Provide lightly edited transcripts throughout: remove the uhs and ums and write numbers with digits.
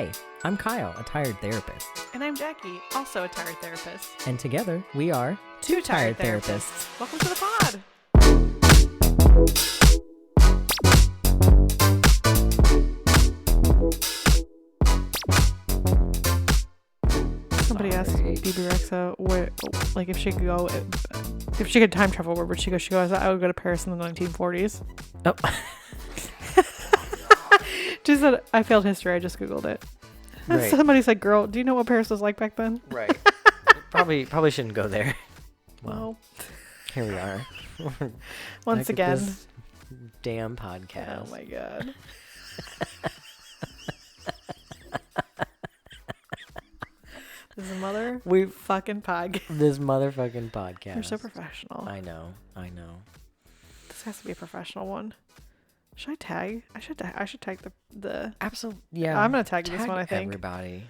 Hi, I'm Kyle, a tired therapist. And I'm Jackie, also a tired therapist. And together, we are Two Tired Therapists. Welcome to the pod. Somebody asked BB Rexa where, like, if she could go, if she could time travel, where would she go? She goes, I would go to Paris in the 1940s. Oh. She said, I failed history. I just Googled it. Right. Somebody said, girl, do you know what Paris was like back then? Right. Probably shouldn't go there. Well, here we are. Once again. This damn podcast. Oh my God. This motherfucking podcast. You're so professional. I know. This has to be a professional one. Should I tag? I should tag the. Absolutely. Yeah. I'm gonna tag this one. I think everybody.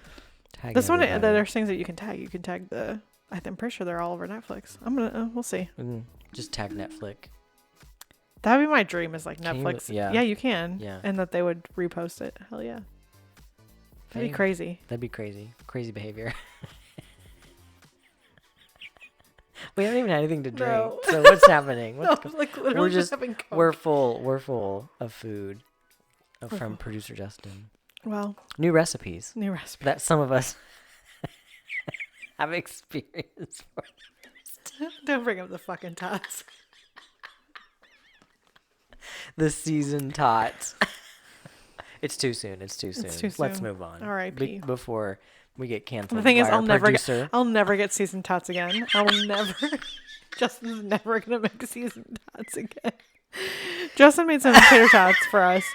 Tag this everybody. One. There's things that you can tag. You can tag the. I'm pretty sure they're all over Netflix. We'll see. Just tag Netflix. That'd be my dream. Is like can Netflix. Yeah, you can. Yeah. And that they would repost it. Hell yeah. That'd be crazy. That'd be crazy. Crazy behavior. We haven't even had anything to drink. No. So what's happening? We're full of food from producer Justin. Well, new recipes that some of us have experience for. Don't bring up the fucking tots. The seasoned tots. It's too soon. Let's move on. R.I.P. Before we get canceled. The thing is, I'll never get seasoned tots again. I will never. Justin's never gonna make seasoned tots again. Justin made some tater tots for us,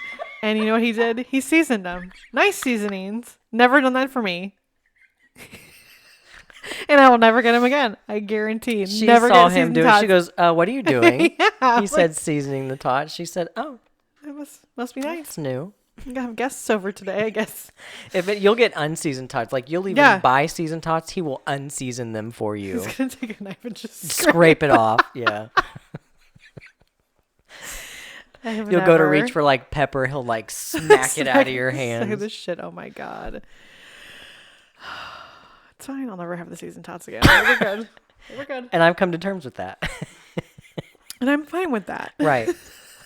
and you know what he did? He seasoned them. Nice seasonings. Never done that for me. And I will never get him again. I guarantee. She never saw get him do it. She goes, "What are you doing?" Yeah, he said, "Seasoning the tots." She said, "Oh, it must be nice. It's new." I'm gonna have guests over today, I guess. You'll get unseasoned tots. Like, you'll even buy seasoned tots, he will unseason them for you. He's gonna take a knife and just scrape it off. Yeah. You'll go to reach for like pepper, he'll like smack it out of your hands. This shit. Oh my God. It's fine. I'll never have the seasoned tots again. We're good. We're good. And I've come to terms with that. And I'm fine with that. Right.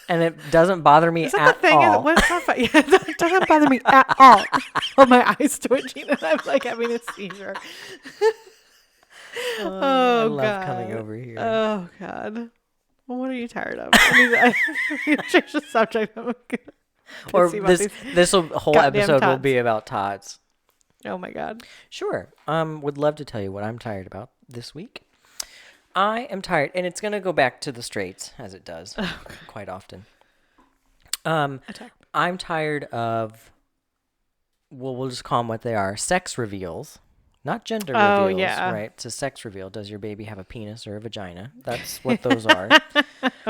And it doesn't bother me at all. It doesn't bother me at all. Oh, my eyes twitching and I'm like having a seizure. I love coming over here. Oh, God. Well, what are you tired of? I need to change the subject. Or this whole episode will be about tots. Oh, my God. Sure. Would love to tell you what I'm tired about this week. I am tired, and it's going to go back to the straights, as it does quite often. I'm tired of, we'll just call them what they are, sex reveals. Not gender reveals, right? It's a sex reveal. Does your baby have a penis or a vagina? That's what those are.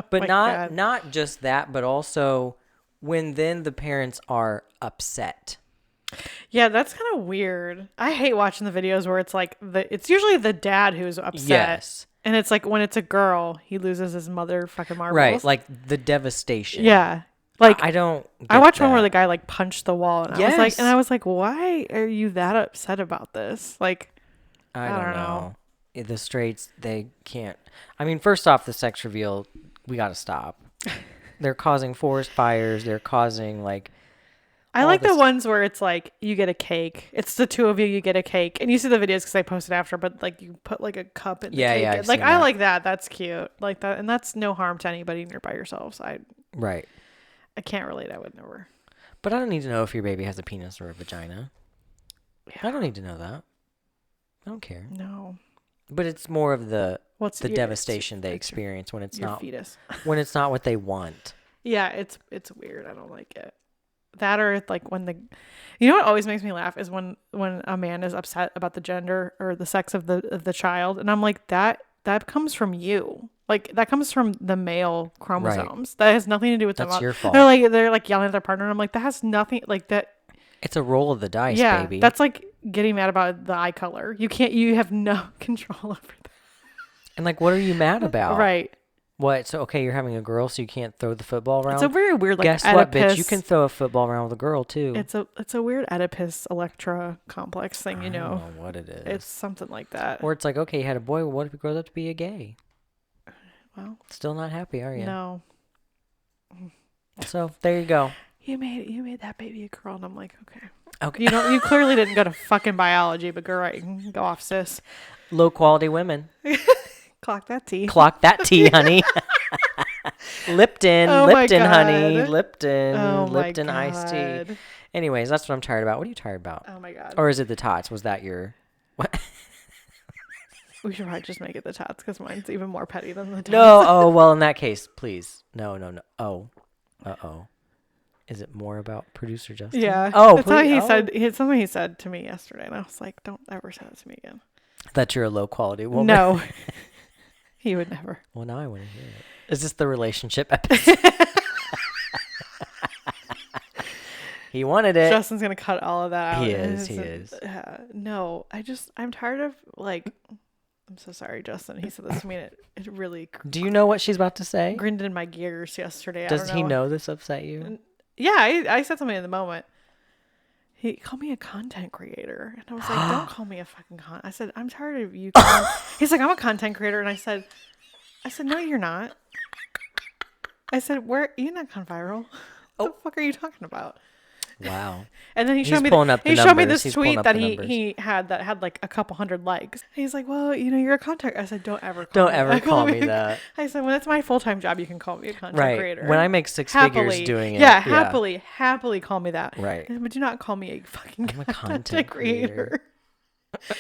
But not just that, but also when then the parents are upset. Yeah, that's kind of weird. I hate watching the videos where it's like, it's usually the dad who's upset. Yes. And it's like when it's a girl, he loses his motherfucking marbles. Right, like the devastation. Yeah. Like I don't I watched one where the guy like punched the wall and yes. I was like, why are you that upset about this? Like I don't know. The straights, they can't. I mean, first off, the sex reveal, we got to stop. They're causing forest fires, they're causing like I like the ones where it's like you get a cake. It's the two of you get a cake. And you see the videos because I posted after, but like you put like a cup in the cake. Yeah. Like I like that. That's cute. Like that. And that's no harm to anybody and you're by yourselves. Right. I can't relate. I would never. But I don't need to know if your baby has a penis or a vagina. Yeah. I don't need to know that. I don't care. No. But it's more of the devastation they experience when it's not fetus. When it's not what they want. Yeah, it's weird. I don't like it. That or like when you know what always makes me laugh is when a man is upset about the gender or the sex of the child, and I'm like that comes from you, like that comes from the male chromosomes. Right. That has nothing to do with that's your fault. They're like yelling at their partner, and I'm like that has nothing like that. It's a roll of the dice, baby. That's like getting mad about the eye color. You have no control over that. And like, what are you mad about? Right. What? So, okay, you're having a girl, so you can't throw the football around? It's a very weird, like, Guess what, bitch? You can throw a football around with a girl, too. It's a weird Oedipus Electra complex thing, I don't know what it is. It's something like that. Or it's like, okay, you had a boy. What if he grows up to be a gay? Well, still not happy, are you? No. So there you go. You made that baby a girl, and I'm like, okay. Okay. You clearly didn't go to fucking biology, but go right, you can go off, sis. Low quality women. Clock that tea. Clock that tea, honey. Lipton, honey. Lipton iced tea. Anyways, that's what I'm tired about. What are you tired about? Oh my God. Or is it the tots? Was that your what? We should probably just make it the tots because mine's even more petty than the tots. No. Oh, well, in that case, please. No. Oh. Uh-oh. Is it more about producer Justin? Yeah. Oh, that's how he said. Something he said to me yesterday, and I was like, "Don't ever say that to me again." That you're a low quality woman. No. He would never. Well, now I want to hear it. Is this the relationship episode? He wanted it. Justin's gonna cut all of that out. He is. No, I'm tired of like. I'm so sorry, Justin. He said this to me, and it really. Do you know what she's about to say? Grinned in my gears yesterday. Does he know this upset you? Yeah, I said something in the moment. He called me a content creator, and I was like, "Don't call me a fucking content." I said, "I'm tired of you." He's like, "I'm a content creator," and I said, "No, you're not." I said, "Where you not gone viral? What the fuck are you talking about?" Wow. And then he showed me this tweet that he had that had like a couple hundred likes. He's like, "Well, you're a content." I said, "Don't ever call me that." I said, "When it's my full-time job, you can call me a content creator." When I make six figures doing it. Yeah, happily call me that. Right. But do not call me a fucking content creator.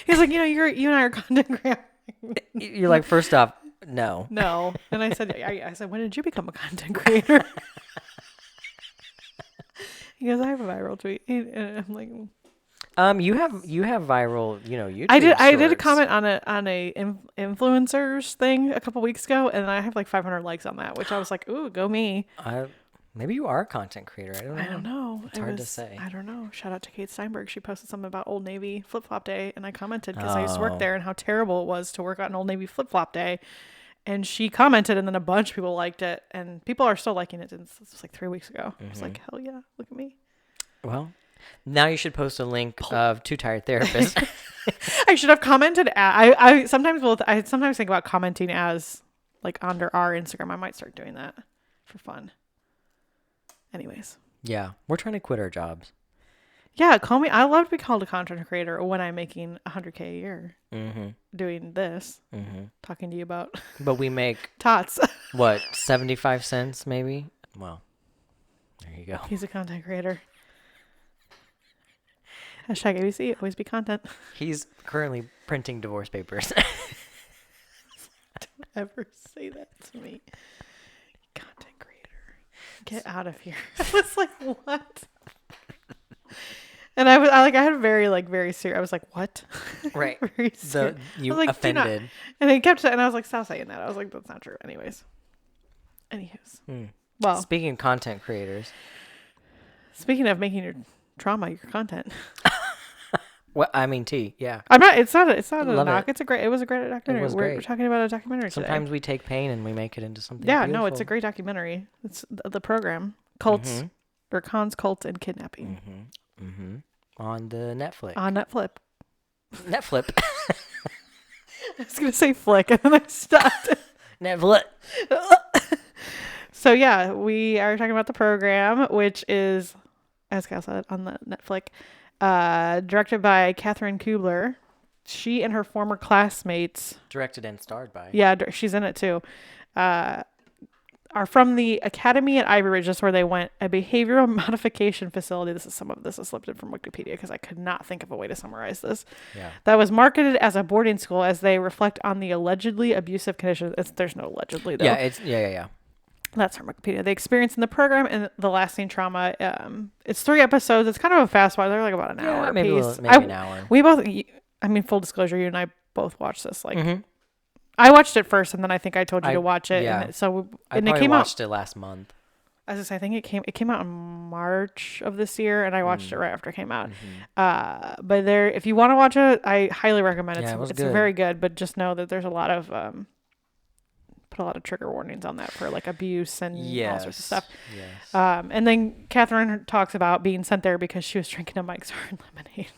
He's like, you and I are content creators. You're like, first off, no. No. And I said, when did you become a content creator? He goes, I have a viral tweet, and I'm like, you have viral, YouTube. I did a comment on a influencers thing a couple weeks ago, and I have like 500 likes on that, which I was like, ooh, go me. Maybe you are a content creator. I don't know. It's hard to say. I don't know. Shout out to Kate Steinberg. She posted something about Old Navy flip flop day, and I commented because I used to work there and how terrible it was to work on Old Navy flip flop day. And she commented, and then a bunch of people liked it, and people are still liking it. Since this was like 3 weeks ago. I was like, hell yeah, look at me. Well, now you should post a link of Two Tired Therapists. I should have commented. I sometimes think about commenting as like under our Instagram. I might start doing that for fun. Anyways. Yeah, we're trying to quit our jobs. Yeah, call me. I love to be called a content creator when I'm making $100K a year doing this, talking to you about. But we make tots. What, 75 cents maybe? Well, there you go. He's a content creator. Hashtag ABC, always be content. He's currently printing divorce papers. Don't ever say that to me. Content creator. Get out of here. I was like, what? And I had very serious. I was like, what? Right. Very serious. You like, offended. And he kept saying, and I was like, stop saying that. I was like, that's not true. Anyways. Anywho's. Well. Speaking of content creators. Speaking of making your trauma your content. Well, I mean, yeah. It's not a knock. It was a great documentary. We're talking about a documentary Sometimes today. we take pain and we make it into something beautiful. No, it's a great documentary. It's the program. Cults, or Cons, Cults, and Kidnapping. On the Netflix. On Netflix. Netflix. I was going to say flick, and then I stopped. Netflix. So, yeah, we are talking about the program, which is, as Cal said, on the Netflix, directed by Katherine Kubler. She and her former classmates. Directed and starred by. Yeah, she's in it, too. Are from the Academy at Ivy Ridge. That's where they went. A behavioral modification facility. This is slipped in from Wikipedia because I could not think of a way to summarize this. Yeah. That was marketed as a boarding school as they reflect on the allegedly abusive conditions. There's no allegedly though. Yeah. That's from Wikipedia. They experienced in the program and the lasting trauma. It's 3 episodes. It's kind of a fast one. They're like about an hour. Maybe piece. Maybe an hour. We both. I mean, full disclosure, you and I both watched this I watched it first, and then I think I told you to watch it. Yeah. And so it came watched it last month. I think it came out in March of this year, and I watched it right after it came out. But if you want to watch it, I highly recommend it. It's very good, but just know that there's a lot of put a lot of trigger warnings on that for like abuse and all sorts of stuff. Yes. And then Katherine talks about being sent there because she was drinking a Mike's Hard Lemonade.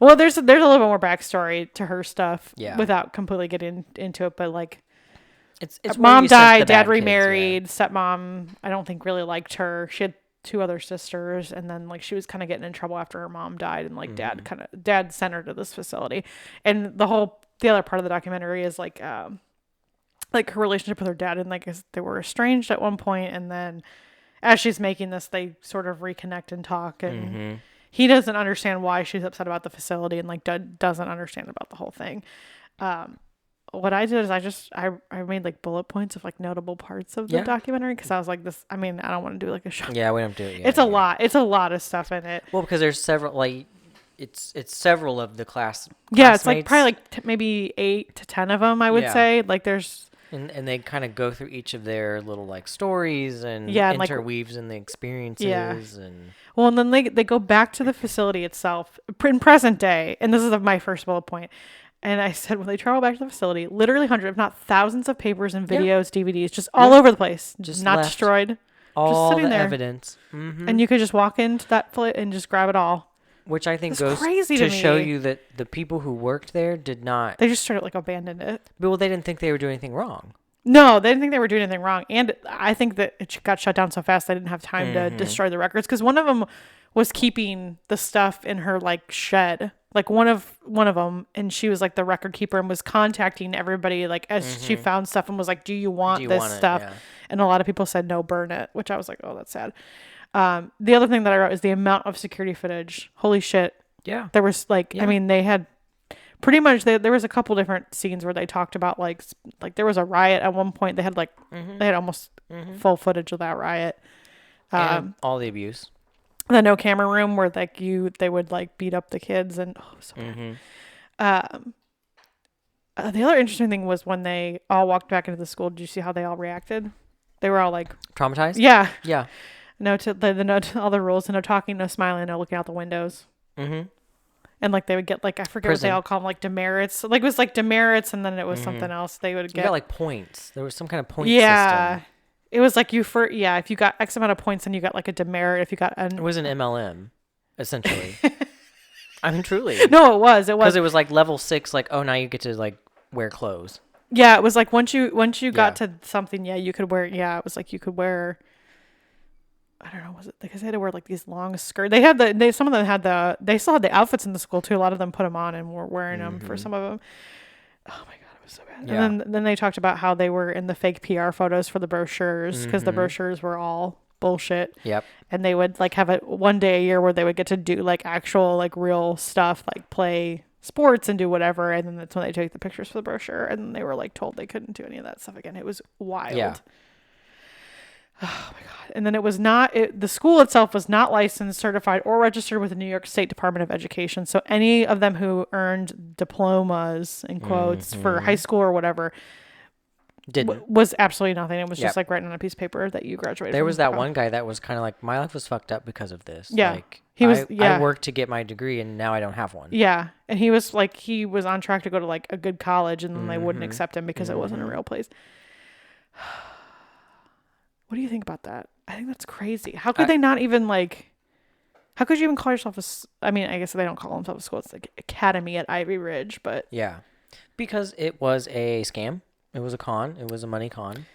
Well, there's a little bit more backstory to her stuff without completely getting into it, but like it's mom died, dad remarried, stepmom I don't think really liked her. She had 2 other sisters, and then like she was kind of getting in trouble after her mom died, and like dad sent her to this facility. And the other part of the documentary is like her relationship with her dad, and like they were estranged at one point, and then as she's making this they sort of reconnect and talk, and he doesn't understand why she's upset about the facility, and like doesn't understand about the whole thing. What I did is I made like bullet points of like notable parts of the documentary, because I was like, this, I mean, I don't want to do like a show. Yeah, we don't do it yet. It's a lot. It's a lot of stuff in it. Well, because there's several, like, it's several of the classmates. It's like probably like maybe 8 to 10 of them, I would say. Like there's... And they kind of go through each of their little like stories and interweaves in the experiences and well, and then they go back to the facility itself in present day, and this is my first bullet point. And I said when they travel back to the facility, literally hundreds, if not thousands, of papers and videos, DVDs, just all over the place, just not destroyed, all just sitting the there. evidence, and you could just walk into that flit and just grab it all. Which I think goes crazy to show you that the people who worked there did not... They just sort of like abandoned it. Well, they didn't think they were doing anything wrong. No, they didn't think they were doing anything wrong. And I think that it got shut down so fast they didn't have time to destroy the records. Because one of them was keeping the stuff in her like shed. Like one of them, and she was like the record keeper and was contacting everybody like as she found stuff and was like, do you want this stuff? Yeah. And a lot of people said no, burn it, which I was like, oh, that's sad. The other thing that I wrote is the amount of security footage. Holy shit. Yeah. There was like, I mean, they had pretty much, there was a couple different scenes where they talked about like there was a riot at one point. They had like, they had almost full footage of that riot. And all the abuse. The no camera room where like they would like beat up the kids and so bad. The other interesting thing was when they all walked back into the school. Did you see how they all reacted? They were all like traumatized. Yeah. Yeah. No to the no to all the rules. No talking, no smiling, no looking out the windows. And like they would get like I forget what they all call them, like demerits. Like it was like demerits, and then it was something else. They would get got like points. There was some kind of point system. It was like if you got X amount of points, then you got like a demerit. If you got it was an MLM, essentially. I mean, truly. No, it was because it was like level 6. Like, oh, now you get to like wear clothes. Yeah, it was like once you got to something, you could wear. Yeah, it was like you could wear. I don't know. Was it because they had to wear like these long skirts? Some of them had they still had the outfits in the school too. A lot of them put them on and were wearing them for some of them. Oh my god. So bad. Yeah. And then they talked about how they were in the fake PR photos for the brochures because the brochures were all bullshit. Yep. And they would like have it one day a year where they would get to do like actual like real stuff, like play sports and do whatever. And then that's when they take the pictures for the brochure. And then they were like told they couldn't do any of that stuff again. It was wild. Yeah. Oh my god. And then it was not the school itself was not licensed, certified, or registered with the New York State Department of Education. So any of them who earned diplomas in quotes for high school or whatever was absolutely nothing. It was just like writing on a piece of paper that you graduated. There was that one guy that was kind of like, my life was fucked up because of this. Yeah. Like I worked to get my degree and now I don't have one. Yeah. And he was on track to go to like a good college, and then they wouldn't accept him because it wasn't a real place. What do you think about that? I think that's crazy. How could they not even like... How could you even call yourself I mean, I guess they don't call themselves a school. It's like Academy at Ivy Ridge, but... Yeah. Because it was a scam. It was a con. It was a money con.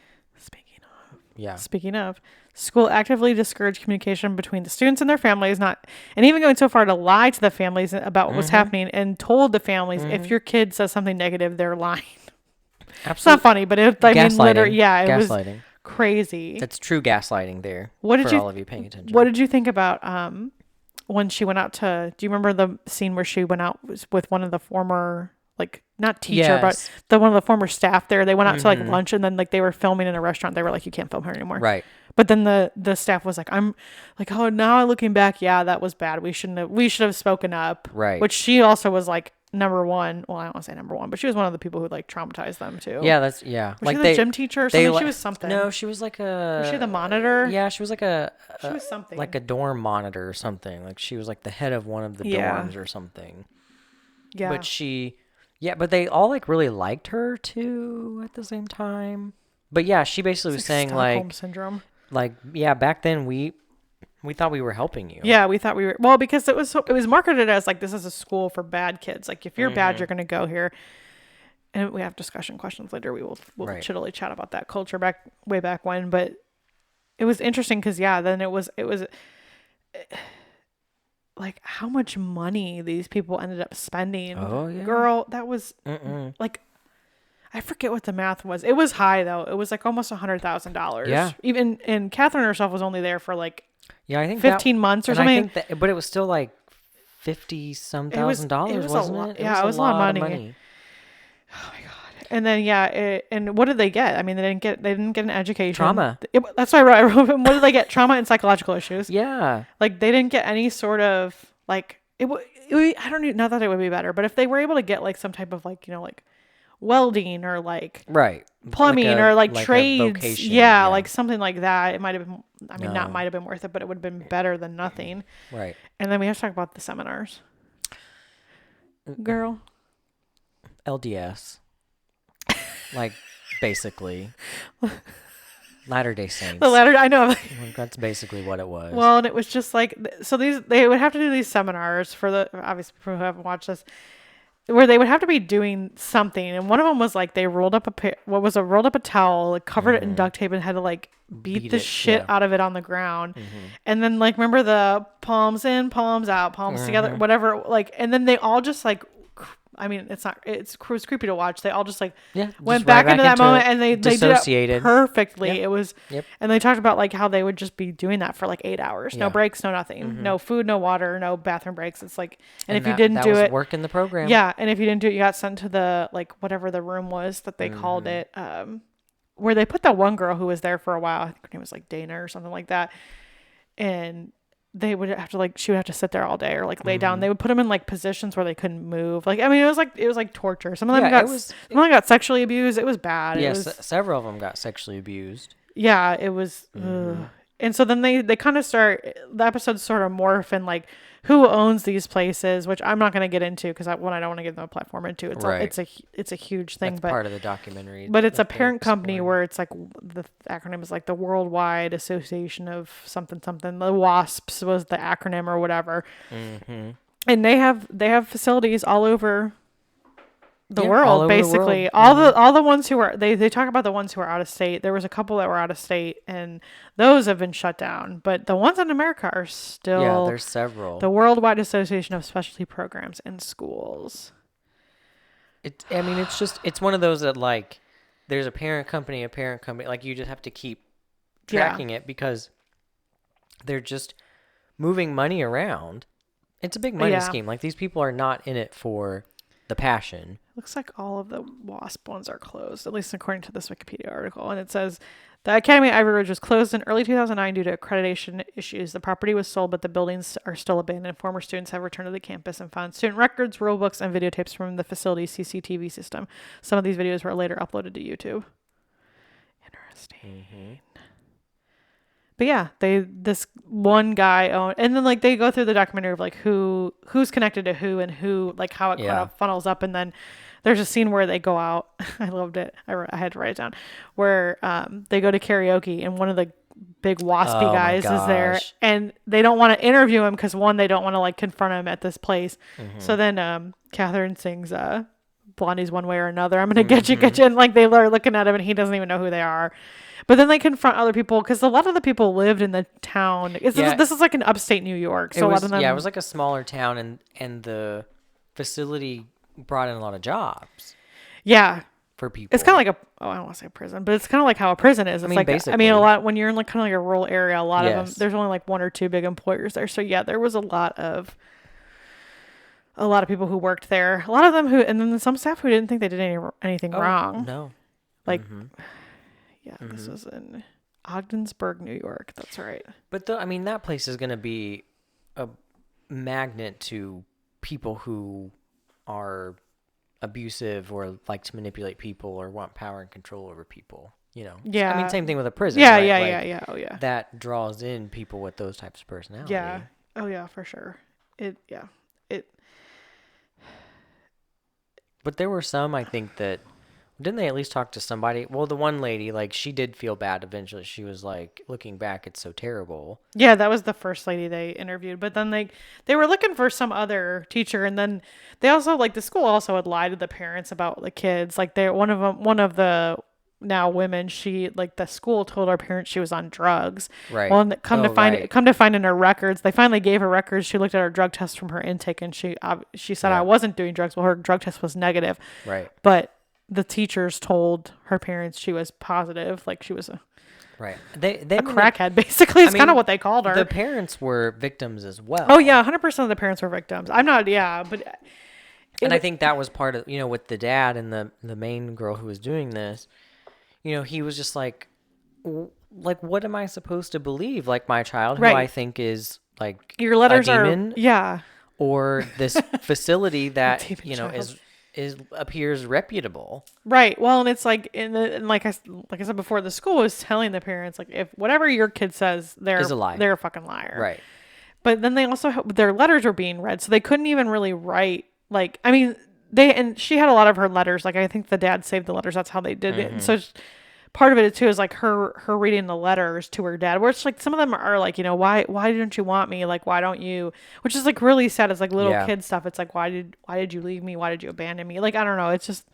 Speaking of, school actively discouraged communication between the students and their families, and even going so far to lie to the families about what was happening, and told the families if your kid says something negative, they're lying. Absolutely. It's not funny, but it literally, it was crazy. That's true gaslighting there. All of you paying attention. What did you think about when she went out to? Do you remember the scene where she went out with one of the former, like not teacher, but one of the former staff there? They went out to like lunch, and then like they were filming in a restaurant. They were like, you can't film her anymore. Right. But then the staff was like, I'm like, oh, now looking back, yeah, that was bad. We should have spoken up. Right. Which she also was like number one. Well, I don't want to say number one, but she was one of the people who like traumatized them too. Yeah, Was like she the gym teacher or something? She was something. No, she was like Was she the monitor? Yeah, she was like she was something. Like a dorm monitor or something. Like she was like the head of one of the dorms or something. Yeah. But Yeah, but they all like really liked her too at the same time. But yeah, she basically was saying Stockholm syndrome. Like yeah, back then we thought we were helping you. Yeah, we thought we were, well, because it was marketed as like this is a school for bad kids. Like if you're bad, you're going to go here. And we have discussion questions later. We'll Right. chittily chat about that culture way back when, but it was interesting because then it was like how much money these people ended up spending. Oh yeah, girl, that was like, I forget what the math was. It was high though. It was like almost $100,000. Yeah. Even, and Catherine herself was only there for like I think 15 months or something. I think that, but it was still like $50,000, wasn't it? Yeah, it was a lot of money. Oh my god. And then and what did they get? I mean, they didn't get an education. Trauma. That's why I wrote. What did they get? Trauma and psychological issues. Yeah. Like they didn't get any sort of like I don't know. Not that it would be better, but if they were able to get like some type of like like welding or like right plumbing or like trades, yeah, like something like that, it might have been. I mean, not might have been worth it, but it would have been better than nothing. Right. And then we have to talk about the seminars. Girl. LDS. Like, basically. Latter-day Saints. I know. That's basically what it was. Well, and it was just like, so they would have to do these seminars for the, obviously people who haven't watched this, where they would have to be doing something. And one of them was like, they rolled up a towel, like covered it in duct tape and had to like beat the shit out of it on the ground. And then like, remember the palms in, palms out, palms together, whatever, like, and then they all just like, I mean, it was creepy to watch. They all just like went back into that moment and they did it perfectly. Yep. It was, and they talked about like how they would just be doing that for like 8 hours, no breaks, no nothing, no food, no water, no bathroom breaks. It's like, and if you didn't do it, work in the program. Yeah. And if you didn't do it, you got sent to the, like whatever the room was that they called it, where they put that one girl who was there for a while. I think her name was like Dana or something like that. And they would have to like, she would have to sit there all day or like lay down. They would put them in like positions where they couldn't move. Like, I mean, it was like torture. Some of them got sexually abused. It was bad. Yes. Several of them got sexually abused. Yeah, it was. And so then they kind of the episodes sort of morph and like who owns these places, which I'm not going to get into because I don't want to give them a platform into. It's a huge thing. That's part of the documentary. But it's a parent company where it's like the acronym is like the Worldwide Association of something. The WASPs was the acronym or whatever. And they have facilities all over the world, basically. All the ones who are they talk about the ones who are out of state. There was a couple that were out of state and those have been shut down, but the ones in America are still, there's several. The Worldwide Association of Specialty Programs in Schools. It's one of those that like there's a parent company, like you just have to keep tracking it because they're just moving money around. It's a big money scheme. Like these people are not in it for the passion. Looks like all of the WASP ones are closed, at least according to this Wikipedia article. And it says the Academy at Ivy Ridge was closed in early 2009 due to accreditation issues. The property was sold, but the buildings are still abandoned. Former students have returned to the campus and found student records, rule books, and videotapes from the facility's CCTV system. Some of these videos were later uploaded to YouTube. Interesting. But yeah, this one guy owned, and then like they go through the documentary of like who's connected to who and who, like how it kind of funnels up, and then there's a scene where they go out. I loved it. I had to write it down. Where they go to karaoke, and one of the big waspy guys is there, and they don't want to interview him because one, they don't want to like confront him at this place. So then Catherine sings Blondie's One Way or Another. I'm gonna get you, and like they are looking at him, and he doesn't even know who they are. But then they confront other people because a lot of the people lived in the town. This is like in upstate New York. So a lot of them. Yeah, it was like a smaller town, and the facility brought in a lot of jobs. Yeah. For people. It's kind of like I don't want to say prison, but it's kind of like how a prison is. It's basically. A lot when you're in like kind of like a rural area, a lot of them, there's only like one or two big employers there. So yeah, there was a lot of people who worked there. A lot of them and then some staff who didn't think they did anything wrong. No. Like. Yeah, this was in Ogdensburg, New York. That's right. But that place is going to be a magnet to people who are abusive or like to manipulate people or want power and control over people. Yeah. Same thing with a prison. Yeah, right? Yeah. Oh, yeah. That draws in people with those types of personality. Yeah. Oh, yeah, for sure. But there were some, I think, that didn't they at least talk to somebody? Well, the one lady, like, she did feel bad eventually. She was like, looking back, it's so terrible. Yeah, that was the first lady they interviewed. But then they were looking for some other teacher, and then they also like the school also had lied to the parents about the kids. Like they one of the now women, she like the school told our parents she was on drugs. Right. Well, and Right. come to find in her records, they finally gave her records. She looked at her drug test from her intake, and she said I Yeah. wasn't doing drugs. Well, her drug test was negative, Right. but the teachers told her parents she was positive, like she was a Right. crackhead, basically. It's kind of what they called her. The parents were victims as well. Oh yeah, 100% of the parents were victims. I'm not, yeah, but And I think that was part of, with the dad and the main girl who was doing this, he was just like, what am I supposed to believe? Like my child, who Right. I think is like your letters a demon, are, yeah, or this facility that demon child. is appears reputable. Right. Well, and it's like and like I said before, the school is telling the parents like if whatever your kid says, Is a lie. they're a fucking liar. Right. But then they also their letters were being read, so they couldn't even really write. Like, I mean, and she had a lot of her letters. Like, I think the dad saved the letters. That's how they did it. And so part of it too is like her reading the letters to her dad, where it's like some of them are like, why don't you want me? Like, why don't you? Which is like really sad. It's like little kid stuff. It's like, why did you leave me? Why did you abandon me? Like, I don't know. It's just.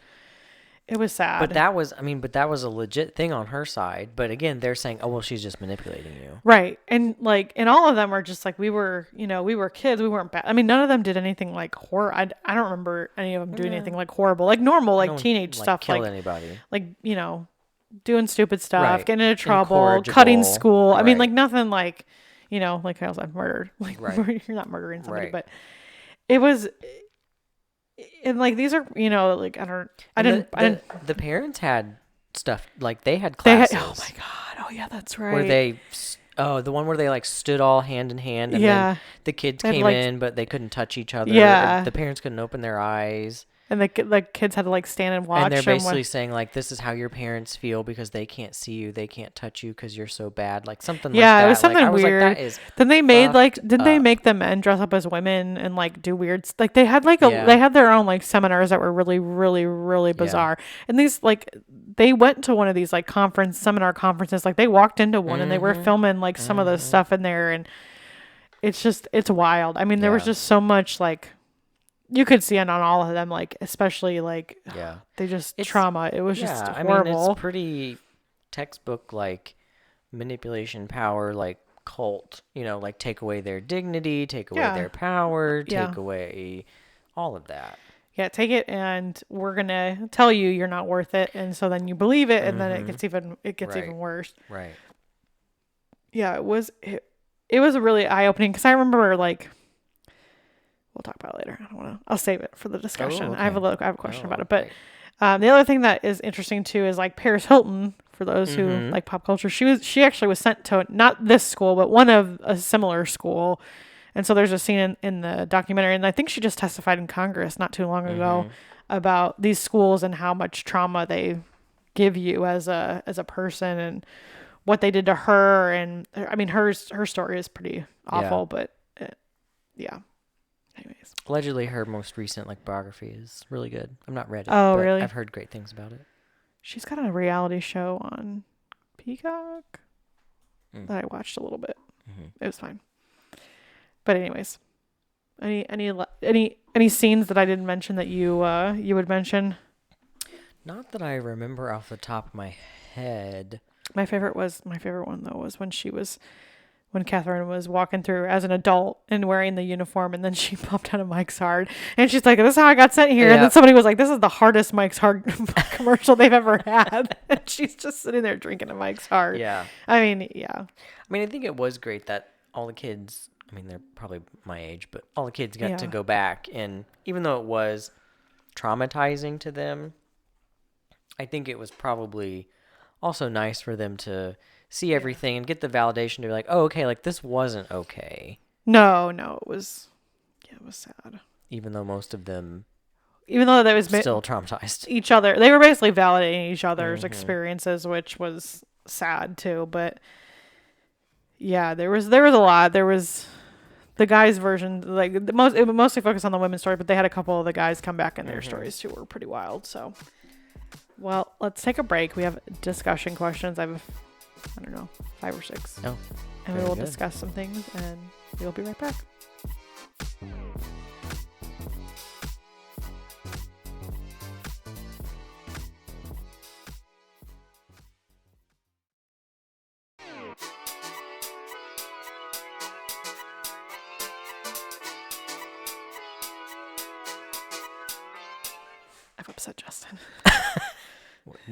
It was sad. But that was a legit thing on her side. But again, they're saying, oh, well, she's just manipulating you. Right. And like, and all of them are just like, we were kids. We weren't bad. I mean, none of them did anything like horror. I don't remember any of them doing anything like horrible, like normal, like teenage stuff. Kill anybody. Like, doing stupid stuff, Right. getting into trouble, cutting school. I mean, Right. like nothing like, like I was like murdered. Like Right. you're not murdering somebody, Right. but it was, and like these are, like I didn't. The parents had stuff like they had classes. Oh my god! Oh yeah, that's right. Where the one where they like stood all hand in hand, and Yeah. then the kids They'd, came like- in, but they couldn't touch each other. Yeah. The parents couldn't open their eyes. And the kids had to like stand and watch. And they're them basically saying like, this is how your parents feel because they can't see you, they can't touch you because you're so bad, like something like that. Yeah, it was something I was weird. Like, that is then they made like, didn't they up. make the men dress up as women and like do weird, like they had like Yeah. they had their own like seminars that were really, really, really bizarre. And these like, they went to one of these like seminar conferences, like they walked into one and they were filming like some of the stuff in there, and it's wild. I mean, there was just so much like, you could see it on all of them, like especially like they just trauma. It was just horrible. I mean, it's pretty textbook like manipulation, power, like cult. Like take away their dignity, take away their power, take away all of that. Yeah, take it, and we're gonna tell you you're not worth it, and so then you believe it, and then it gets even worse. Right. Yeah, it was really eye opening because I remember like. We'll talk about it later. I don't want to. I'll save it for the discussion. Oh, okay. I have a question about it. But the other thing that is interesting too is like Paris Hilton. For those who like pop culture, she actually was sent to not this school, but one of a similar school. And so there's a scene in the documentary, and I think she just testified in Congress not too long ago about these schools and how much trauma they give you as a person and what they did to her. And I mean, her story is pretty awful, but yeah. Anyways. Allegedly, her most recent like biography is really good. I've not read it. Oh, but really? I've heard great things about it. She's got a reality show on Peacock that I watched a little bit. It was fine. But anyways, any scenes that I didn't mention that you would mention? Not that I remember off the top of my head. My favorite one though was when Katherine was walking through as an adult and wearing the uniform, and then she popped out of Mike's Hard, and she's like, "This is how I got sent here." And then somebody was like, "This is the hardest Mike's Hard commercial they've ever had." And she's just sitting there drinking a Mike's Hard. Yeah. I mean, yeah. I mean, I think it was great that all the kids, I mean, they're probably my age, but all the kids got to go back. And even though it was traumatizing to them, I think it was probably also nice for them to see everything and get the validation to be like, oh, okay, like this wasn't okay. No, it was sad. Even though most of them, even though that was still traumatized each other, they were basically validating each other's experiences, which was sad too. But yeah, there was a lot. There was The guys' version, like it mostly focused on the women's story, but they had a couple of the guys come back in their stories too, were pretty wild. So, well, let's take a break. We have discussion questions. I have, I don't know, 5 or 6. Oh, and we will discuss some things, and we'll be right back. I've upset Justin.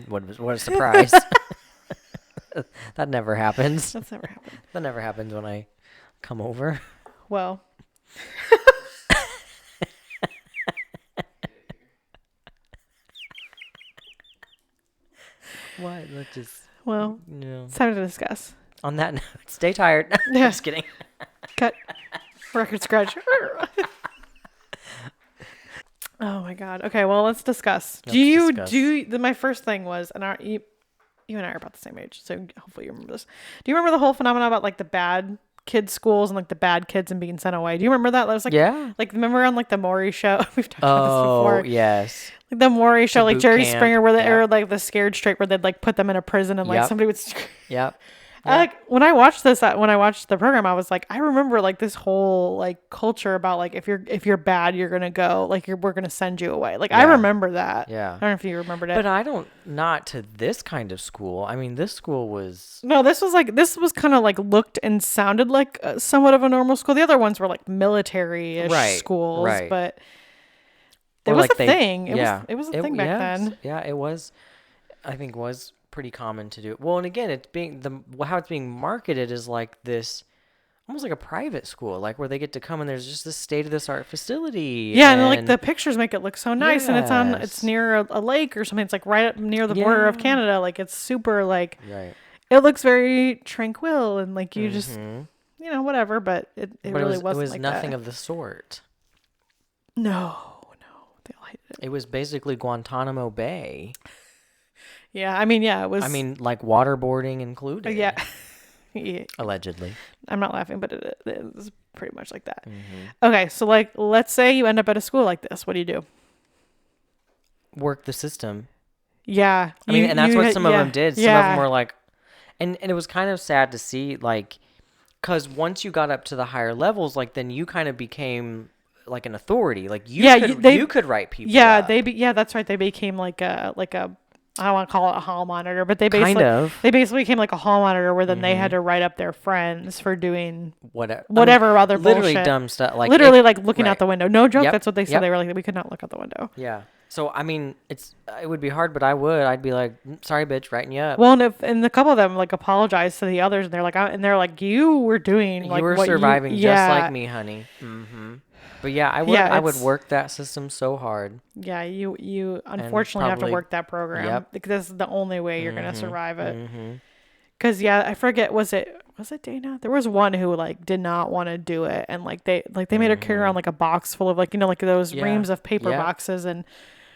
What a surprise. That never happens. That's never happened. That never happens when I come over. Well. What? Let's just. Well, no. It's time to discuss. On that note, stay tired. Yeah. Just kidding. Cut. Record scratch. Oh my God. Okay, well, let's discuss. My first thing was, and you and I are about the same age, so hopefully you remember this. Do you remember the whole phenomenon about like the bad kids schools and like the bad kids and being sent away? Do you remember that? That was like, yeah. Like, remember on like the Maury show? We've talked about this before. Oh, yes. Like the Maury show, like Jerry camp. Springer, where they or like the Scared Straight, where they'd like put them in a prison and like somebody would. Yep. I, like when I watched the program, I was like, I remember like this whole like culture about like if you're bad, you're gonna go, like we're gonna send you away. Like I remember that. Yeah. I don't know if you remembered it. But not to this kind of school. I mean, this school was. No, this was kind of like looked and sounded like somewhat of a normal school. The other ones were like military-ish schools, but it was a thing. It was a thing back then. Yeah, it was. I think was pretty common to do. Well, and again, it's how it's being marketed is like this, almost like a private school, like where they get to come and there's just this state-of-the-art facility. Yeah, and like the pictures make it look so nice, and it's near a lake or something. It's like right up near the border of Canada. Like it's super like. Right. It looks very tranquil and like you just, whatever. But it really wasn't. It was like nothing that. of the sort. No, they all hated it. It was basically Guantanamo Bay. Yeah, I mean, it was. I mean, like waterboarding included. Yeah. Allegedly. I'm not laughing, but it is pretty much like that. Mm-hmm. Okay, so like, let's say you end up at a school like this. What do you do? Work the system. Yeah. I mean, and that's what some of them did. Some of them were like, and it was kind of sad to see, like, because once you got up to the higher levels, like, then you kind of became like an authority. Like, you could write people up. That's right. They became like a I don't want to call it a hall monitor, but they basically became like a hall monitor where then they had to write up their friends for doing whatever other literally bullshit. Dumb stuff. Like looking out the window. No joke. That's what they said. They were like, we could not look out the window. Yeah. So I mean, it would be hard, but I'd be like, sorry, bitch, writing you up. Well, and a couple of them like apologized to the others, and they're like, you were doing like you were surviving just like me, honey. Mm-hmm. But yeah, I would work that system so hard. Yeah, you unfortunately have to work that program because this is the only way you're gonna survive it. Because I forget, was it Dana? There was one who like did not want to do it, and like they made her carry around like a box full of like like those reams of paper boxes, and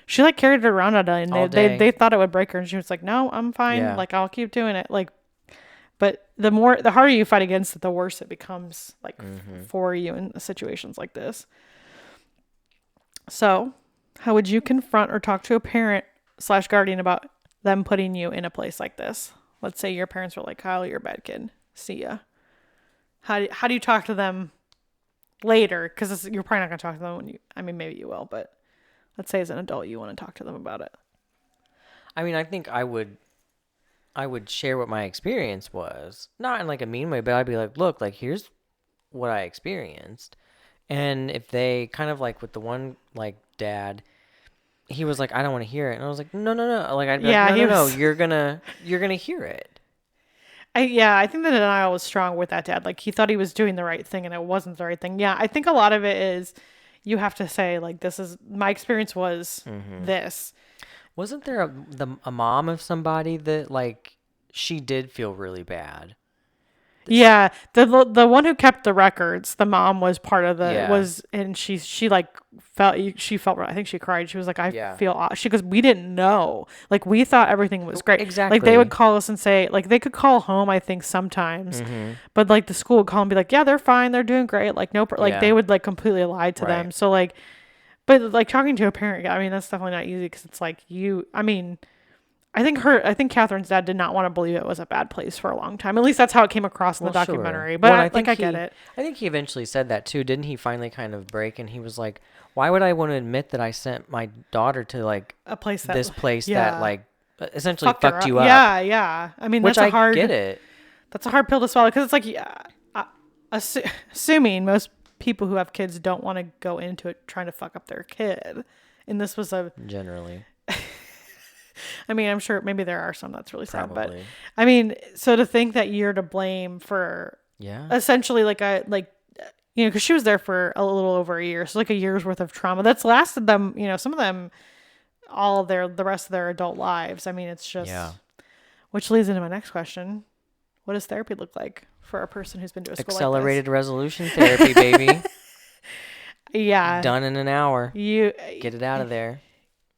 she like carried it around all day, and they thought it would break her, and she was like, no, I'm fine. Yeah. Like I'll keep doing it. Like, but the harder you fight against it, the worse it becomes like for you in situations like this. So, how would you confront or talk to a parent / guardian about them putting you in a place like this? Let's say your parents were like, Kyle, you're a bad kid. See ya. How do you talk to them later? Because you're probably not going to talk to them maybe you will, but let's say as an adult you want to talk to them about it. I mean, I think I would share what my experience was. Not in like a mean way, but I'd be like, look, like here's what I experienced. And if they kind of like with the one like dad, he was like, I don't want to hear it. And I was like, no. Like I'd be like, no, you're gonna hear it. I think the denial was strong with that dad. Like he thought he was doing the right thing and it wasn't the right thing. Yeah, I think a lot of it is you have to say like, this is my experience was this. Wasn't there a mom of somebody that like she did feel really bad? Yeah, the one who kept the records, the mom was part of the was, and she like felt I think she cried. She was like, I feel she goes, we didn't know, like we thought everything was great. Exactly. Like they would call us and say, like they could call home, I think sometimes, but like the school would call and be like, yeah, they're fine, they're doing great, like no, like they would like completely lie to them. So like, but like talking to a parent, I mean that's definitely not easy because it's like I think Catherine's dad did not want to believe it was a bad place for a long time. At least that's how it came across in the documentary. Sure. But I get it. I think he eventually said that too. Didn't he finally kind of break? And he was like, why would I want to admit that I sent my daughter to like this place that like essentially fucked you up? Yeah, yeah. I mean, I get it. That's a hard pill to swallow because it's like, assuming most people who have kids don't want to go into it trying to fuck up their kid. And this was generally. I mean, I'm sure maybe there are some that's really sad, but I mean, so to think that you're to blame for essentially because she was there for a little over a year, so like a year's worth of trauma that's lasted them, some of them the rest of their adult lives. I mean, it's just which leads into my next question: what does therapy look like for a person who's been to a school accelerated resolution therapy, baby? Yeah, done in an hour. You get it out of there.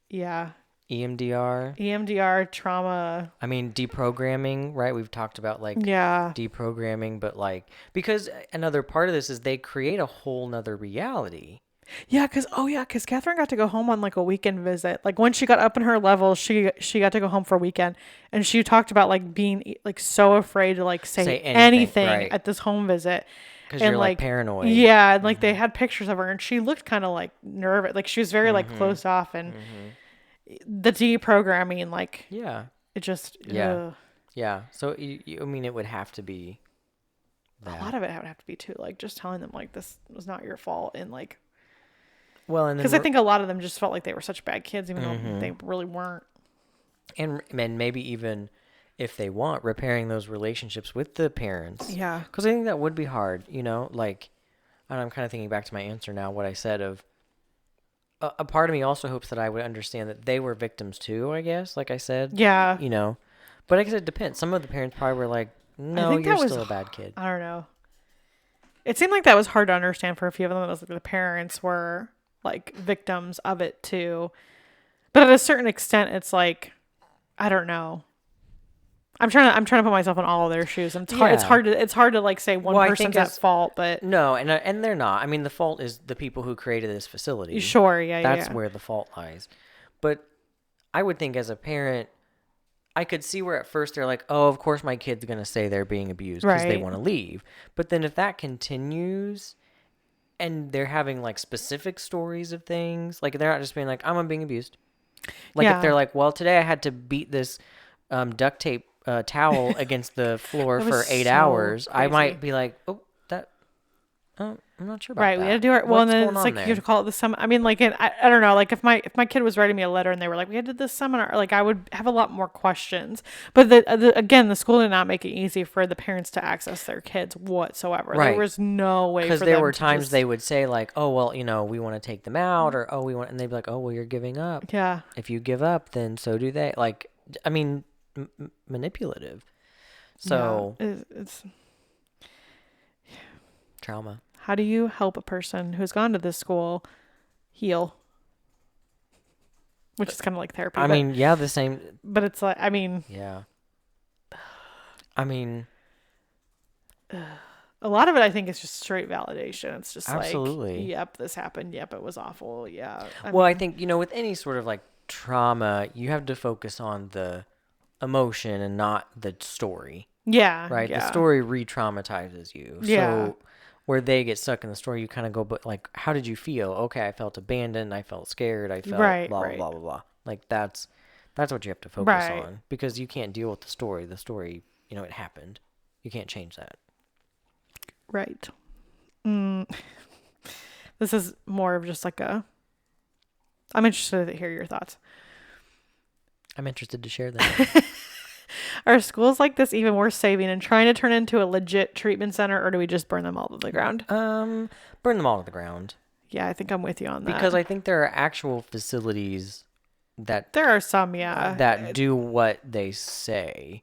Yeah. EMDR, trauma. I mean, deprogramming, right? We've talked about deprogramming, but like, because another part of this is they create a whole nother reality. Yeah, because Catherine got to go home on like a weekend visit. Like when she got up in her level, she got to go home for a weekend, and she talked about like being like so afraid to like say anything right. at this home visit. Because you're like paranoid. Yeah, and like they had pictures of her, and she looked kind of like nervous. Like she was very like closed off and. The deprogramming, like it just so I mean it would have to be that. A lot of it would have to be too, like just telling them like this was not your fault, and like because I think a lot of them just felt like they were such bad kids even though they really weren't, and maybe even if they want repairing those relationships with the parents, because I think that would be hard, like, and I'm kind of thinking back to my answer now, what I said of a part of me also hopes that I would understand that they were victims too, I guess, like I said. Yeah. But I guess it depends. Some of the parents probably were like, no, you're still a bad kid. I don't know. It seemed like that was hard to understand for a few of them. It was like the parents were like victims of it too. But at a certain extent, it's like, I don't know. I'm trying to put myself in all of their shoes. It's hard to like say one person's at fault, but no, and they're not. I mean, the fault is the people who created this facility. Sure, yeah, that's where the fault lies. But I would think as a parent, I could see where at first they're like, "Oh, of course my kid's gonna say they're being abused because they want to leave." But then if that continues, and they're having like specific stories of things, like they're not just being like, "I'm being abused." Like if they're like, "Well, today I had to beat this duct tape." Towel against the floor for 8 hours, crazy. I might be like, oh, that, I'm not sure about that. Right, we had to do it. Well, and then it's like, you have to call it the seminar. I mean, like, I don't know, like, if my kid was writing me a letter and they were like, we had to do this seminar, like, I would have a lot more questions. But again, the school did not make it easy for the parents to access their kids whatsoever. Right. There was no way for them to. Because there were times they would say, like, oh, well, we want to take them out, or, oh, and they'd be like, oh, well, you're giving up. Yeah. If you give up, then so do they. Like, I mean, manipulative. So it's trauma. How do you help a person who's gone to this school heal? Which is kind of like therapy. I mean, the same. But it's like, I mean. Yeah. I mean. A lot of it, I think, is just straight validation. It's just absolutely. Like, yep, this happened. Yep, it was awful. Yeah. I think, with any sort of like trauma, you have to focus on the emotion and not the story. Yeah. Right? Yeah. The story re-traumatizes you. Yeah. So where they get stuck in the story, you kind of go, but like, how did you feel? Okay, I felt abandoned. I felt scared. I felt blah, blah, blah, blah, blah. Like that's what you have to focus on because you can't deal with the story. The story, it happened. You can't change that. Right. This is more of just like I'm interested to hear your thoughts. I'm interested to share that. Are schools like this even worth saving and trying to turn into a legit treatment center, or do we just burn them all to the ground? Burn them all to the ground. Yeah, I think I'm with you on that. Because I think there are actual facilities that... There are some, yeah. That do what they say.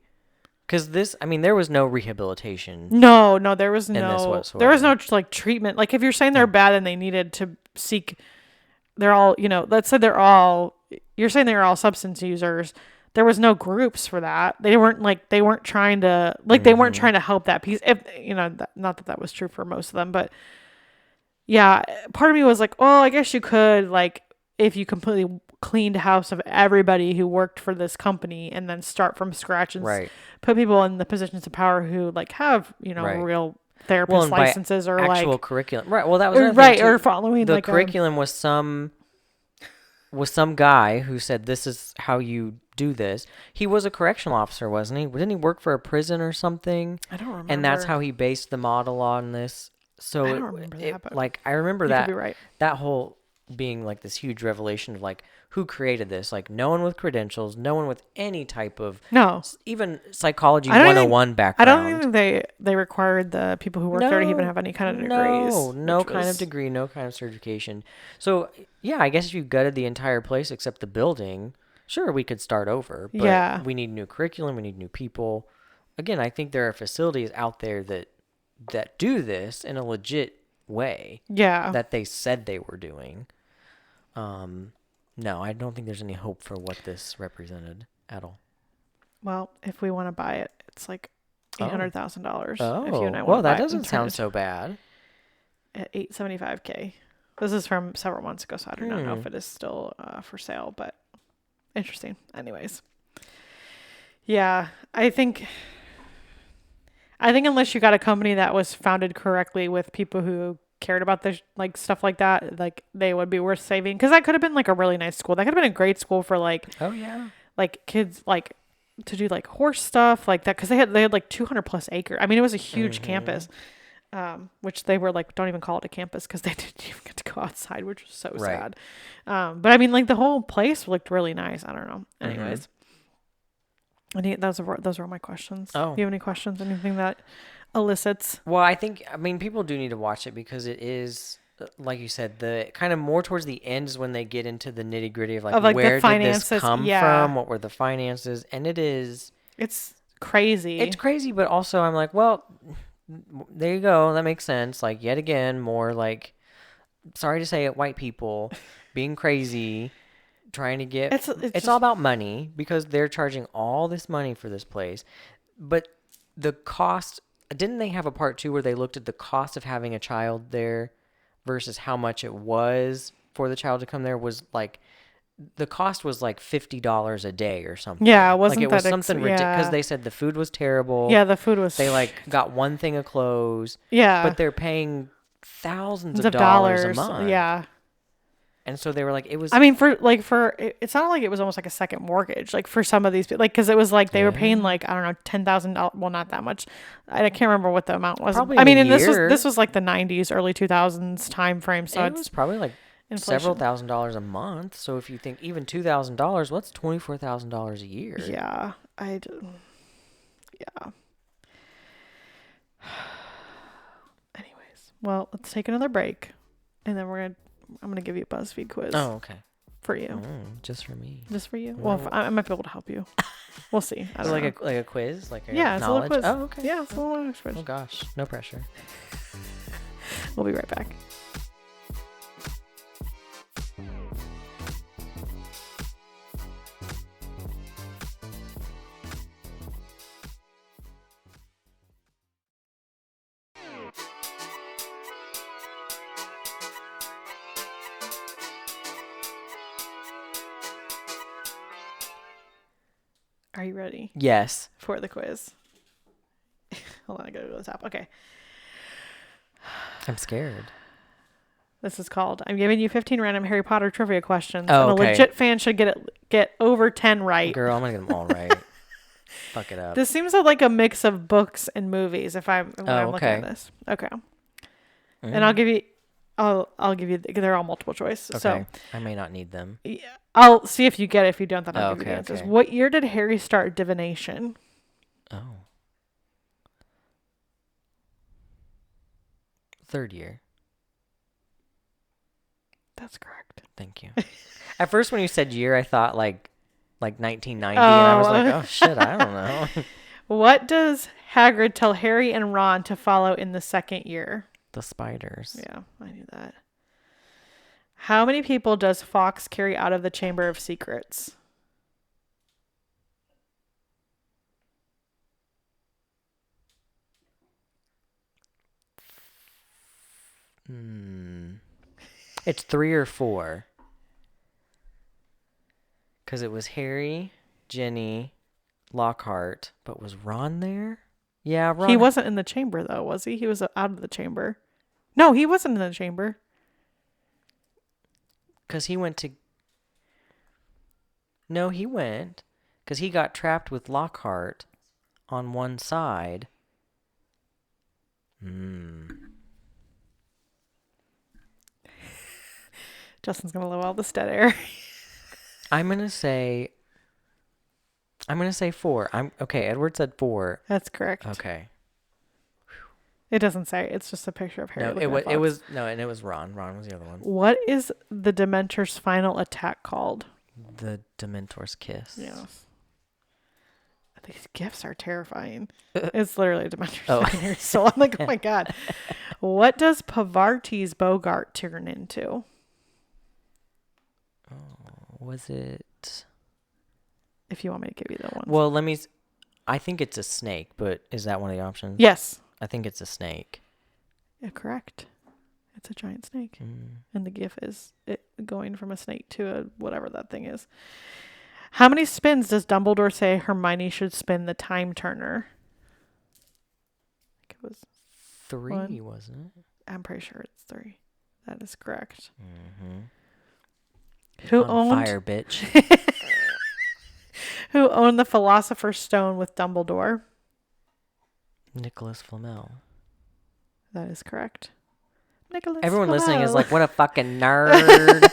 Because there was no rehabilitation. No, there was there was no like treatment. Like if you're saying they're bad and they needed to seek, they're all, let's say you're saying they're all substance users. There was no groups for that. They weren't trying to, they weren't trying to help that piece. If, not that that was true for most of them, but yeah, part of me was like, oh, I guess you could, like, if you completely cleaned house of everybody who worked for this company and then start from scratch and put people in the positions of power who like have, real therapist licenses or actual like curriculum. Right. Well, that was right. Or following the curriculum was some guy who said, this is how you do this. He was a correctional officer, wasn't he? Didn't he work for a prison or something? I don't remember. And that's how he based the model on this. So I don't remember that, but like I remember that could be right. That whole being like this huge revelation of like who created this, like no one with credentials, no one with any type of even psychology 101 background. I don't think they required the people who worked there to even have any kind of degrees. No kind of degree, no kind of certification. So yeah, I guess if you gutted the entire place except the building, sure, we could start over. But we need new curriculum, we need new people. Again, I think there are facilities out there that do this in a legit way. Yeah. That they said they were doing. No, I don't think there's any hope for what this represented at all. Well, if we want to buy it, it's like $800,000. Oh, if you and I well, that doesn't sound so bad. At $875K. This is from several months ago, so I do not know if it is still for sale, but interesting. Anyways, yeah, I think unless you got a company that was founded correctly with people who cared about the like stuff like that, like they would be worth saving, because that could have been like a really nice school. That could have been a great school for like like kids like to do like horse stuff like that, because they had like 200 plus acre. I mean, it was a huge campus, which they were like, don't even call it a campus because they didn't even get to go outside, which was so sad. But I mean, like the whole place looked really nice. I don't know. Anyways. Those are all my questions. Oh. Do you have any questions? Anything that elicits? Well, people do need to watch it because it is, like you said, the kind of more towards the end is when they get into the nitty gritty of like where did this come from? What were the finances? And it's crazy. It's crazy, but also I'm like, well, there you go. That makes sense. Like yet again, more like, sorry to say it, white people being crazy. Trying to get it's all about money because they're charging all this money for this place, but the cost, didn't they have a part 2 where they looked at the cost of having a child there versus how much it was for the child to come there? Was like the cost was like $50 a day or something. Yeah, it wasn't like it was something ridiculous because they said the food was terrible. Yeah, the food was. They like got one thing of clothes. Yeah, but they're paying thousands of dollars a month. Yeah. And so they were like, it was. I mean, it sounded like it was almost like a second mortgage, like for some of these people, like because it was like they were paying like I don't know $10,000. Well, not that much. I can't remember what the amount was. Probably. This was like the 90s, early 2000s time frame. So it was probably like inflation. Several $1,000s a month. So if you think even $2,000, what's $24,000 a year? Yeah, yeah. Anyways, well, let's take another break, and then I'm gonna give you a BuzzFeed quiz. Oh, okay. For you. Just for me. Just for you. Well, I might be able to help you. We'll see. I don't know. Like a quiz, like a it's a little quiz. Oh, okay. Yeah, it's a little quiz. Oh gosh, no pressure. We'll be right back. Are you ready? Yes. For the quiz. Hold on, I gotta go to the top. Okay. I'm scared. This is called, I'm giving you 15 random Harry Potter trivia questions. Oh, and a legit fan should get over 10 right. Girl, I'm gonna get them all right. Fuck it up. This seems like a mix of books and movies when I'm looking at this. Okay. And I'll give you they're all multiple choice. Okay. So I may not need them. Yeah. I'll see if you get it. If you don't, then I'll give you the answers. Okay. What year did Harry start divination? Oh. 3rd year. That's correct. Thank you. At first when you said year, I thought like 1990, and I was like, oh shit, I don't know. What does Hagrid tell Harry and Ron to follow in the second year? The spiders. Yeah, I knew that. How many people does Fawkes carry out of the Chamber of Secrets? It's 3 or 4. Because it was Harry, Ginny, Lockhart, but was Ron there? Yeah, Ron. He wasn't in the chamber, though, was he? He was out of the chamber. No, he wasn't in the chamber. Because he went to... No, he went. Because he got trapped with Lockhart on one side. Justin's going to love all this dead air. I'm going to say 4. Okay, Edward said 4. That's correct. Okay. It doesn't say. It's just a picture of Harry. No, it was Ron. Ron was the other one. What is the Dementor's final attack called? The Dementor's kiss. Yes. These gifts are terrifying. It's literally a Dementor's final. So I'm like, oh my God. What does Pavarti's Bogart turn into? Was it? If you want me to give you the one. Well, I think it's a snake, but is that one of the options? Yes. I think it's a snake. Yeah, correct. It's a giant snake. And the gif is it going from a snake to a whatever that thing is. How many spins does Dumbledore say Hermione should spin the time turner? I think it was 3, 1. Wasn't it? I'm pretty sure it's 3. That is correct. Mm-hmm. Who On owned fire, bitch? Who owned the Philosopher's Stone with Dumbledore? Nicholas Flamel. That is correct. Nicholas Everyone Flamel. listening is like, what a fucking nerd.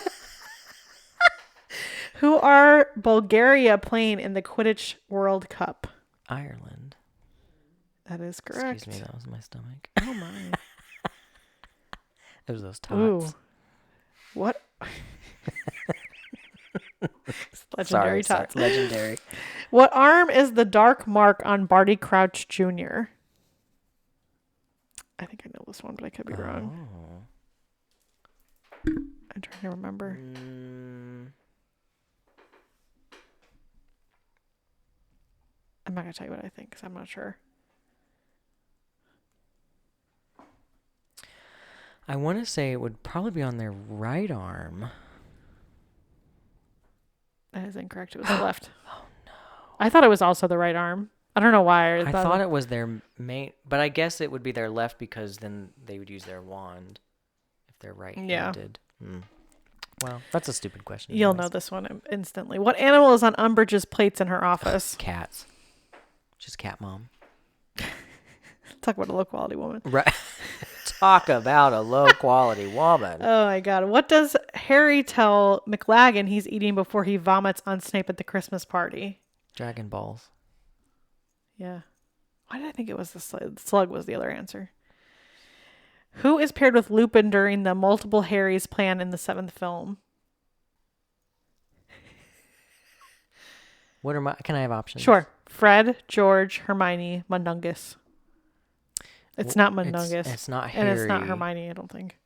Who are Bulgaria playing in the Quidditch World Cup? Ireland. That is correct. Excuse me, that was my stomach. Oh my. It was those tots. Ooh. What? Legendary tots. Sorry, legendary. What arm is the dark mark on Barty Crouch Jr.? I think I know this one, but I could be wrong. I'm trying to remember. I'm not going to tell you what I think because I'm not sure. I want to say it would probably be on their right arm. That is incorrect. It was the left. Oh, no. I thought it was also the right arm. I don't know why. I thought it was their main, but I guess it would be their left because then they would use their wand if they're right-handed. Yeah. Well, that's a stupid question. You'll know this one instantly. What animal is on Umbridge's plates in her office? Cats. She's cat mom. Talk about a low-quality woman. Right. Talk about a low-quality woman. Oh, my God. What does Harry tell McLaggen he's eating before he vomits on Snape at the Christmas party? Dragon balls. Yeah. Why did I think it was the slug? Slug was the other answer. Who is paired with Lupin during the multiple Harrys plan in the 7th film? Can I have options? Sure. Fred, George, Hermione, Mundungus. It's not Mundungus. It's not Harry. And it's not Hermione, I don't think.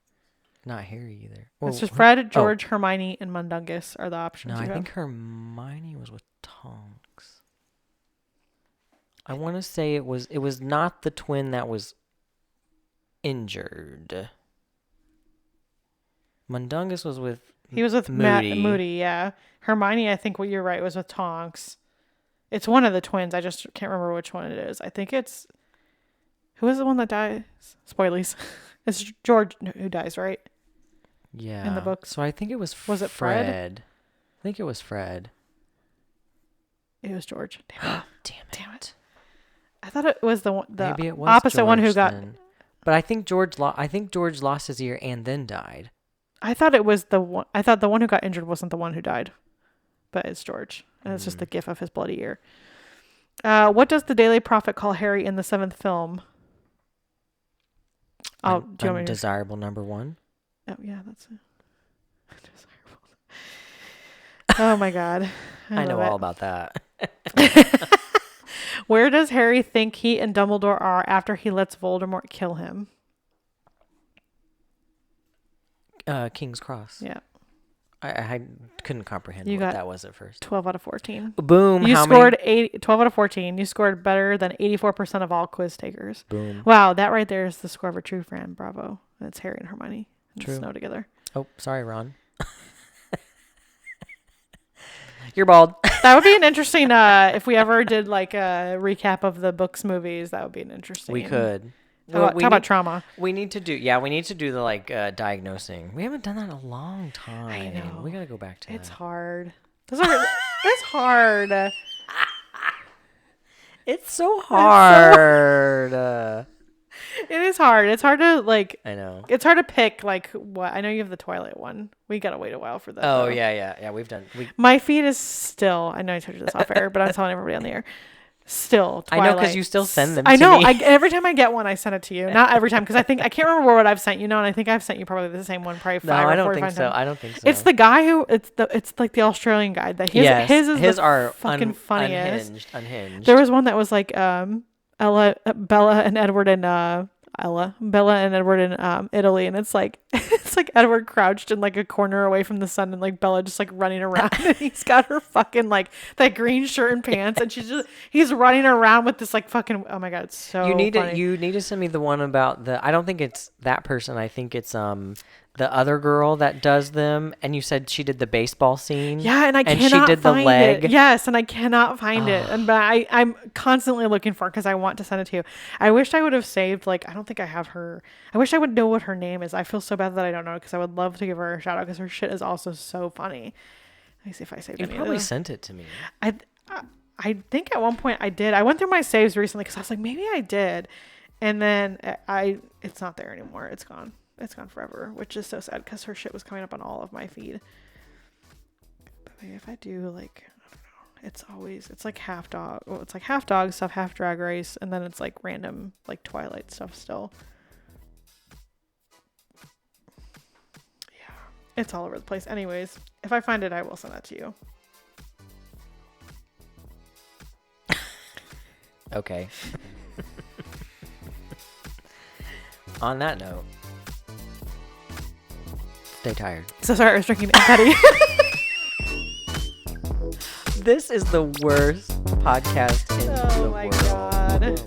Not Harry either. It's just Fred, George, Hermione, and Mundungus are the options. No, I think Hermione was with Tonks. I want to say it was not the twin that was injured. Mundungus was with He was with Moody. Moody, yeah. Hermione, I think what you're right, was with Tonks. It's one of the twins. I just can't remember which one it is. I think it's... Who is the one that dies? Spoilies. It's George who dies, right? Yeah. In the books. So I think it was it Fred? I think it was Fred. It was George. Damn it. I thought it was the Maybe it was opposite George one who got... then. But I think George lost his ear and then died. I thought it was the one... I thought the one who got injured wasn't the one who died. But it's George. And it's just the gif of his bloody ear. What does the Daily Prophet call Harry in the 7th film? Oh, do you want me to... Undesirable number 1? Oh, yeah, that's it. Undesirable. Oh, my God. I know all about that. Where does Harry think he and Dumbledore are after he lets Voldemort kill him? King's Cross. Yeah. I couldn't comprehend what that was at first. 12 out of 14. Boom. You scored 12 out of 14. You scored better than 84% of all quiz takers. Boom. Wow, that right there is the score of a true fan. Bravo. And it's Harry and Hermione and True. Snow together. Oh, sorry, Ron. You're bald. That would be an interesting, if we ever did like a recap of the books, movies, that would be an interesting. We could. Talk about trauma. We need to do the like diagnosing. We haven't done that in a long time. I know. We got to go back to that. It's hard. It's hard. It's so hard. It is hard. It's hard to like. I know. It's hard to pick like what. I know you have the Twilight one. We gotta wait a while for that. Oh though. yeah. We've done. My feed is still. I know I told you this off air, but I'm telling everybody on the air. Still, Twilight. I know because you still send them. I know. To me. Every time I get one, I send it to you. Not every time because I can't remember what I've sent you now, and I think I've sent you probably the same one, probably 5 or 4 I don't or think 5 so. times. I don't think so. It's the guy who it's like the Australian guy that his are fucking funniest. Unhinged. There was one that was like Bella and Edward in Italy, and it's like Edward crouched in like a corner away from the sun, and like Bella just like running around, and he's got her fucking like that green shirt and pants, and he's running around with this like fucking, oh my god, it's so you need funny. to send me the one about I don't think it's that person. I think it's the other girl that does them, and you said she did the baseball scene. Yeah, and she did the leg. Yes, and I cannot find it, but I'm constantly looking for it because I want to send it to you. I wish I would have saved, like, I don't think I have her. I wish I would know what her name is. I feel so bad that I don't know because I would love to give her a shout out because her shit is also so funny. Let me see if I saved it. You probably sent it to me. I think at one point I did. I went through my saves recently because I was like, maybe I did, and then it's not there anymore. It's gone. It's gone forever, which is so sad because her shit was coming up on all of my feed. But maybe if I do, like, I don't know, it's like half dog. Well, it's like half dog stuff, half drag race, and then it's like random like Twilight stuff still. Yeah, it's all over the place. Anyways, if I find it, I will send that to you. Okay. On that note. Stay tired. So sorry, I was drinking Eddie. This is the worst podcast in the world. Oh my god.